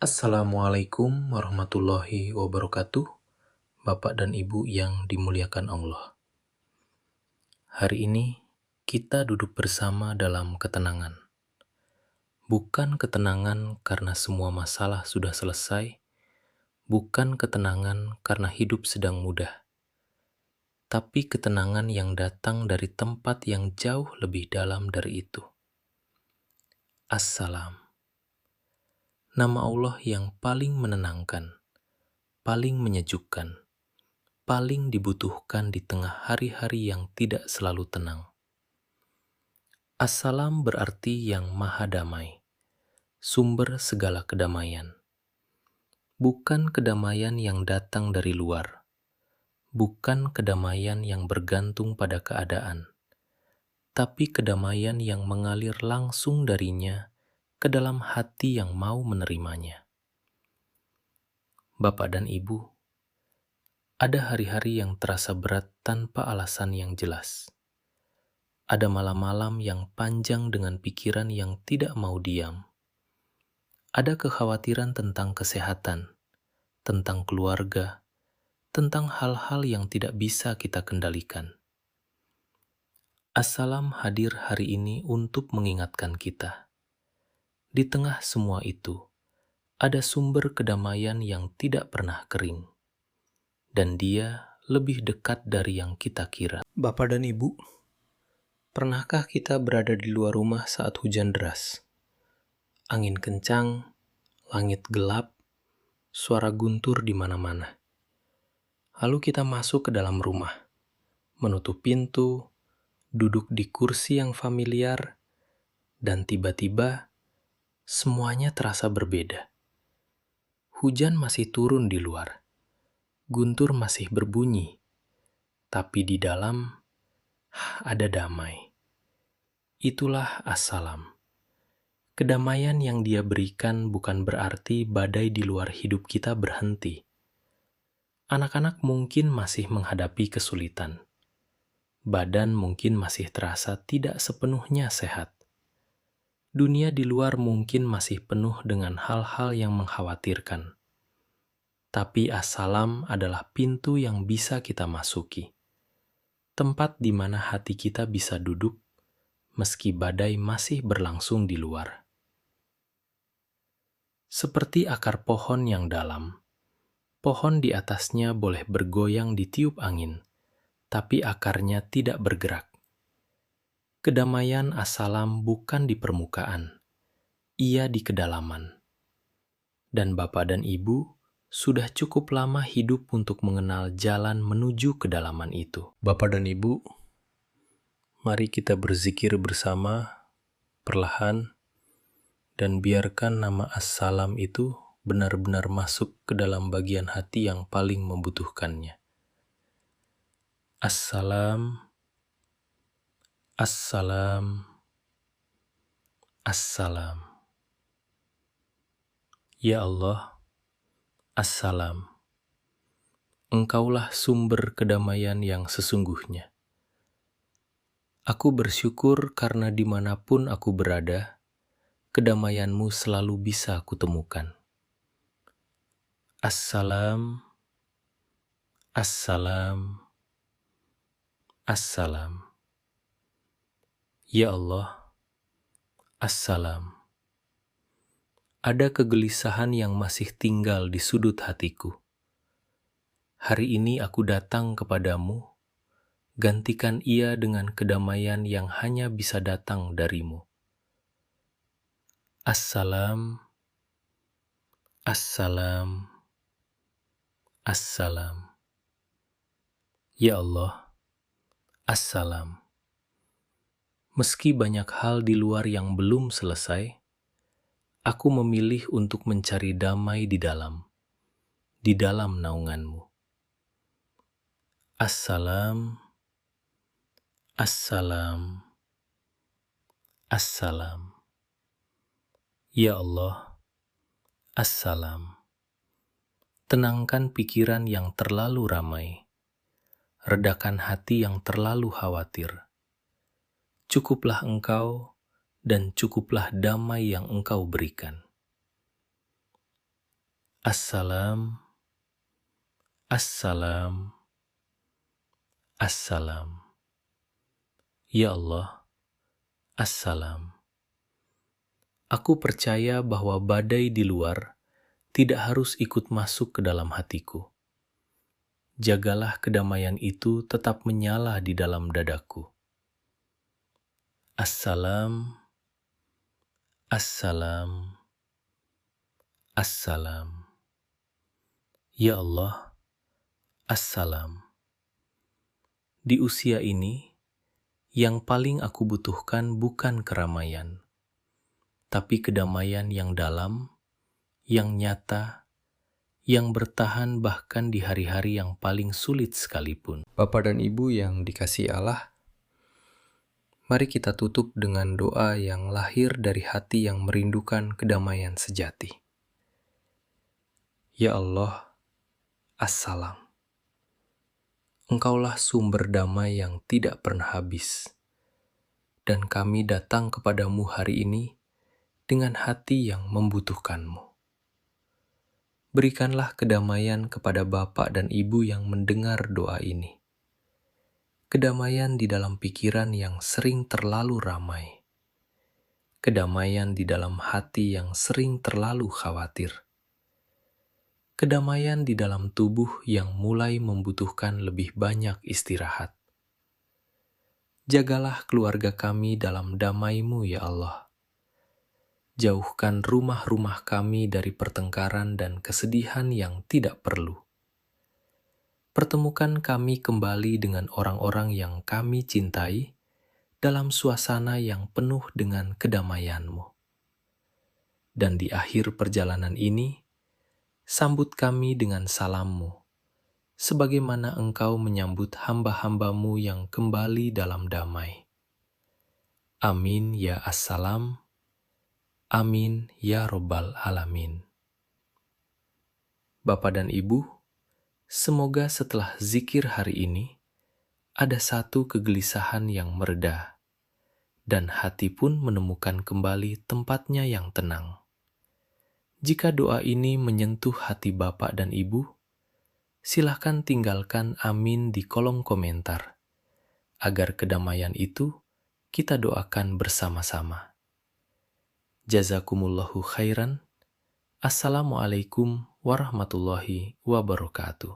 Assalamualaikum warahmatullahi wabarakatuh, Bapak dan Ibu yang dimuliakan Allah. Hari ini kita duduk bersama dalam ketenangan. Bukan ketenangan karena semua masalah sudah selesai, bukan ketenangan karena hidup sedang mudah, tapi ketenangan yang datang dari tempat yang jauh lebih dalam dari itu. Assalam. Nama Allah yang paling menenangkan, paling menyejukkan, paling dibutuhkan di tengah hari-hari yang tidak selalu tenang. Assalam berarti yang maha damai, sumber segala kedamaian. Bukan kedamaian yang datang dari luar, bukan kedamaian yang bergantung pada keadaan, tapi kedamaian yang mengalir langsung darinya ke dalam hati yang mau menerimanya. Bapak dan Ibu, ada hari-hari yang terasa berat tanpa alasan yang jelas. Ada malam-malam yang panjang dengan pikiran yang tidak mau diam. Ada kekhawatiran tentang kesehatan, tentang keluarga, tentang hal-hal yang tidak bisa kita kendalikan. Assalam hadir hari ini untuk mengingatkan kita. Di tengah semua itu, ada sumber kedamaian yang tidak pernah kering. Dan dia lebih dekat dari yang kita kira. Bapak dan Ibu, pernahkah kita berada di luar rumah saat hujan deras? Angin kencang, langit gelap, suara guntur di mana-mana. Lalu kita masuk ke dalam rumah, menutup pintu, duduk di kursi yang familiar, dan tiba-tiba semuanya terasa berbeda. Hujan masih turun di luar, guntur masih berbunyi, tapi di dalam ada damai. Itulah assalam. Kedamaian yang dia berikan bukan berarti badai di luar hidup kita berhenti. Anak-anak mungkin masih menghadapi kesulitan. Badan mungkin masih terasa tidak sepenuhnya sehat. Dunia di luar mungkin masih penuh dengan hal-hal yang mengkhawatirkan. Tapi assalam adalah pintu yang bisa kita masuki. Tempat di mana hati kita bisa duduk meski badai masih berlangsung di luar. Seperti akar pohon yang dalam, pohon di atasnya boleh bergoyang ditiup angin, tapi akarnya tidak bergerak. Kedamaian assalam bukan di permukaan, ia di kedalaman. Dan Bapak dan Ibu sudah cukup lama hidup untuk mengenal jalan menuju kedalaman itu. Bapak dan Ibu, mari kita berzikir bersama, perlahan, dan biarkan nama assalam itu benar-benar masuk ke dalam bagian hati yang paling membutuhkannya. Assalam, assalam, assalam. Ya Allah, assalam. Engkaulah sumber kedamaian yang sesungguhnya. Aku bersyukur karena dimanapun aku berada, kedamaian-Mu selalu bisa aku temukan. Assalam, assalam, assalam. Ya Allah, assalam. Ada kegelisahan yang masih tinggal di sudut hatiku. Hari ini aku datang kepadamu, gantikan ia dengan kedamaian yang hanya bisa datang darimu. Assalam, assalam, assalam. Ya Allah, assalam. Meski banyak hal di luar yang belum selesai, aku memilih untuk mencari damai di dalam naungan-Mu. Assalam, assalam, assalam. Ya Allah, assalam. Tenangkan pikiran yang terlalu ramai, redakan hati yang terlalu khawatir. Cukuplah Engkau dan cukuplah damai yang Engkau berikan. Assalam, assalam, assalam. Ya Allah, assalam. Aku percaya bahwa badai di luar tidak harus ikut masuk ke dalam hatiku. Jagalah kedamaian itu tetap menyala di dalam dadaku. Assalam, assalam, assalam. Ya Allah, assalam. Di usia ini, yang paling aku butuhkan bukan keramaian, tapi kedamaian yang dalam, yang nyata, yang bertahan bahkan di hari-hari yang paling sulit sekalipun. Bapak dan Ibu yang dikasihi Allah, mari kita tutup dengan doa yang lahir dari hati yang merindukan kedamaian sejati. Ya Allah, assalam. Engkaulah sumber damai yang tidak pernah habis, dan kami datang kepadamu hari ini dengan hati yang membutuhkanmu. Berikanlah kedamaian kepada Bapak dan Ibu yang mendengar doa ini. Kedamaian di dalam pikiran yang sering terlalu ramai. Kedamaian di dalam hati yang sering terlalu khawatir. Kedamaian di dalam tubuh yang mulai membutuhkan lebih banyak istirahat. Jagalah keluarga kami dalam damai-Mu, ya Allah. Jauhkan rumah-rumah kami dari pertengkaran dan kesedihan yang tidak perlu. Pertemukan kami kembali dengan orang-orang yang kami cintai dalam suasana yang penuh dengan kedamaian-Mu. Dan di akhir perjalanan ini, sambut kami dengan salam-Mu, sebagaimana Engkau menyambut hamba-hamba-Mu yang kembali dalam damai. Amin ya assalam, amin ya robbal alamin. Bapak dan Ibu, semoga setelah zikir hari ini, ada satu kegelisahan yang mereda, dan hati pun menemukan kembali tempatnya yang tenang. Jika doa ini menyentuh hati Bapak dan Ibu, silahkan tinggalkan amin di kolom komentar, agar kedamaian itu kita doakan bersama-sama. Jazakumullahu khairan. Assalamualaikum warahmatullahi wabarakatuh.